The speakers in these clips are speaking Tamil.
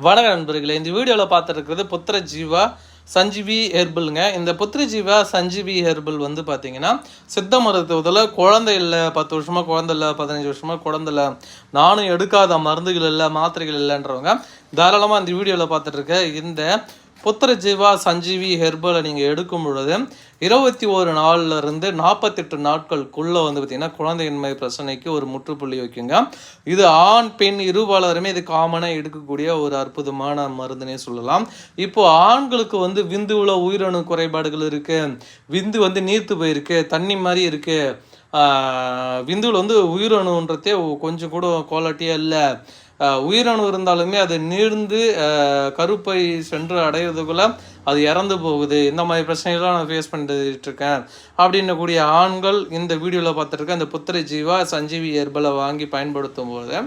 வணக்கம் நண்பர்களே, இந்த வீடியோவில் பார்த்துருக்கிறது புத்திர ஜீவா சஞ்சீவி ஹெர்பலுங்க. இந்த புத்திர ஜீவா சஞ்சீவி ஹெர்பல் வந்து பார்த்தீங்கன்னா சித்த மருத்துவத்தில் குழந்தை இல்லை, 10 வருஷமாக குழந்தை இல்லை, 15 வருஷமாக குழந்தை இல்லை, நானும் எடுக்காத மருந்துகள் இல்லை, மாத்திரைகள் இல்லைன்றவங்க தாராளமாக இந்த வீடியோவில் பார்த்துட்ருக்க இந்த புத்திர ஜீவா சஞ்சீவி ஹெர்பலை நீங்கள் எடுக்கும் பொழுது 21 நாள்லேருந்து 48 நாட்களுக்குள்ளே வந்து பார்த்திங்கன்னா குழந்தையின்மை பிரச்சனைக்கு ஒரு முற்றுப்புள்ளி வைக்குங்க. இது ஆண் பெண் இருபாலருமே இது காமனாக எடுக்கக்கூடிய ஒரு அற்புதமான மருந்துனே சொல்லலாம். இப்போது ஆண்களுக்கு வந்து விந்துவில் உயிரணு குறைபாடுகள் இருக்குது, விந்து வந்து நீர்த்து போயிருக்கு, தண்ணி மாதிரி இருக்குது, விந்துவில் வந்து உயிரணுன்றதே கொஞ்சம் கூட குவாலிட்டியாக இல்லை, உயிரணு இருந்தாலுமே அது நீர்ந்து கருப்பை சென்று அடையிறதுக்குள்ளே அது இறந்து போகுது, இந்த மாதிரி பிரச்சனைகள்லாம் நான் ஃபேஸ் பண்ணிட்டு இருக்கேன் அப்படின்னக்கூடிய ஆண்கள் இந்த வீடியோவில் பார்த்துருக்கேன். இந்த புத்திர ஜீவா சஞ்சீவி ஹெர்பலை வாங்கி பயன்படுத்தும் போது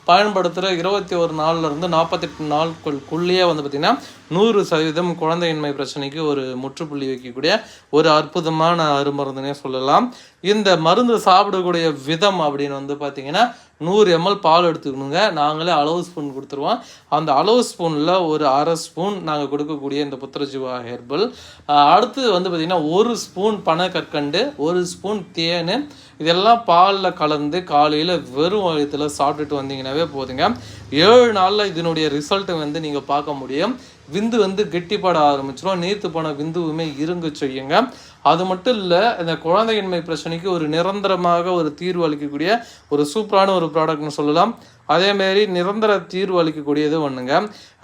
பயன்படுத்துகிற 21 நாள்லேருந்து 48 நாட்களுக்குள்ளேயே வந்து பார்த்திங்கன்னா 100% குழந்தையின்மை பிரச்சனைக்கு ஒரு முற்றுப்புள்ளி வைக்கக்கூடிய ஒரு அற்புதமான அருமருந்துனே சொல்லலாம். இந்த மருந்து சாப்பிடக்கூடிய விதம் அப்படின்னு வந்து பார்த்திங்கன்னா 100 ml பால் எடுத்துக்கணுங்க. நாங்களே அளவு ஸ்பூன் கொடுத்துருவோம். அந்த அளவு ஸ்பூனில் ஒரு அரை ஸ்பூன் நாங்கள் கொடுக்கக்கூடிய இந்த புத்திரஜீவா ஹெர்பல். அடுத்தது வந்து பார்த்திங்கன்னா 1 ஸ்பூன் பனக்கற்கண்டு, 1 ஸ்பூன் தேன், இதெல்லாம் பாலில் கலந்து காலையில் வெறும் வயிற்றில் சாப்பிட்டுட்டு வந்தீங்கன்னாவே போதுங்க. 7 நாளில் இதனுடைய ரிசல்ட்டை வந்து நீங்கள் பார்க்க முடியும். விந்து வந்து கெட்டிப்பட ஆரம்பிச்சிடும், நீர்த்து போன விந்துவுமே இருங்க செய்யுங்க. அது மட்டும் இல்லை, இந்த குழந்தையின்மை பிரச்சனைக்கு ஒரு நிரந்தரமாக ஒரு தீர்வு அளிக்கக்கூடிய ஒரு சூப்பரான ஒரு ப்ராடக்ட்னு சொல்லலாம். அதேமாரி நிரந்தர தீர்வு அளிக்கக்கூடியது ஒன்றுங்க.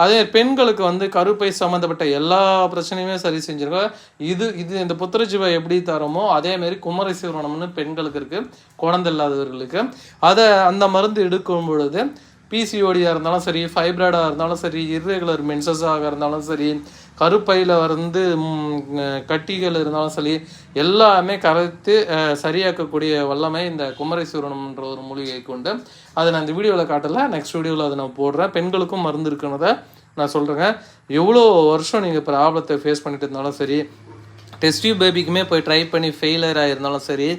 அதே பெண்களுக்கு வந்து கருப்பை சம்மந்தப்பட்ட எல்லா பிரச்சனையுமே சரி செஞ்சுருங்க. இது இந்த புத்திரஜீவா எப்படி தரோமோ அதேமாரி குமரி சீவரணம்னு பெண்களுக்கு இருக்குது, குழந்தை இல்லாதவர்களுக்கு. அந்த மருந்து எடுக்கும் பொழுது பிசிஓடியாக இருந்தாலும் சரி, ஃபைப்ராய்டாக இருந்தாலும் சரி, இர்ரெகுலர் மென்சஸாக இருந்தாலும் சரி, கருப்பையில் வந்து கட்டிகள் இருந்தாலும் சரி, எல்லாமே கரைத்து சரியாக்கக்கூடிய வல்லமை இந்த குமரி சூரணம்ன்ற ஒரு மூலிகை கொண்டு. அதை நான் இந்த வீடியோவில் காட்டலை, நெக்ஸ்ட் வீடியோவில் அதை நான் போடுறேன். பெண்களுக்கும் மருந்து இருக்குன்றதை நான் சொல்கிறேங்க. எவ்வளோ வருஷம் நீங்கள் ப்ராப்ளத்தை ஃபேஸ் பண்ணிட்டு இருந்தாலும் சரி, டெஸ்ட் டியூப் பேபிக்குமே போய் ட்ரை பண்ணி ஃபெயிலியர் ஆகிருந்தாலும் சரி,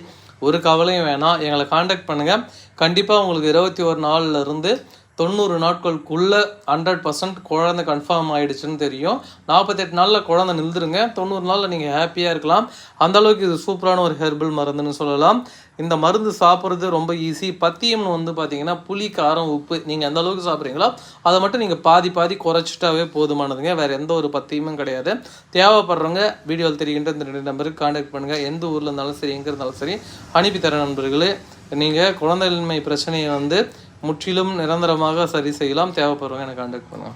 ஒரு கவலையும் வேணாம், எங்களை காண்டாக்ட் பண்ணுங்கள். கண்டிப்பாக உங்களுக்கு 21 நாள்லேருந்து 90 நாட்களுக்குள்ளே 100% குழந்தை கன்ஃபார்ம் ஆகிடுச்சுன்னு தெரியும். 48 நாளில் குழந்தை நின்றுருங்க, 90 நாளில் நீங்கள் ஹாப்பியாக இருக்கலாம். அந்தளவுக்கு இது சூப்பரான ஒரு ஹெர்பல் மருந்துன்னு சொல்லலாம். இந்த மருந்து சாப்பிட்றது ரொம்ப ஈஸி. பத்தியம்னு வந்து பார்த்தீங்கன்னா புளி, காரம், உப்பு நீங்கள் எந்த அளவுக்கு சாப்பிட்றீங்களோ அதை மட்டும் நீங்கள் பாதி குறைச்சிட்டாவே போதுமானதுங்க. வேறு எந்த ஒரு பத்தியமும் கிடையாது. தேவைப்படுறவங்க வீடியோவில் தெரிகின்ற இந்த 2 நம்பருக்கு கான்டாக்ட் பண்ணுங்கள். எந்த ஊரில் இருந்தாலும் சரி, எங்கே இருந்தாலும் சரி அனுப்பி தர நண்பர்களே. நீங்கள் குழந்தையின்மை பிரச்சனையை வந்து முற்றிலும் நிரந்தரமாக சரி செய்யலாம். தேவைப்படுறவங்க எனக்கு கான்டாக்ட் பண்ணுங்கள்.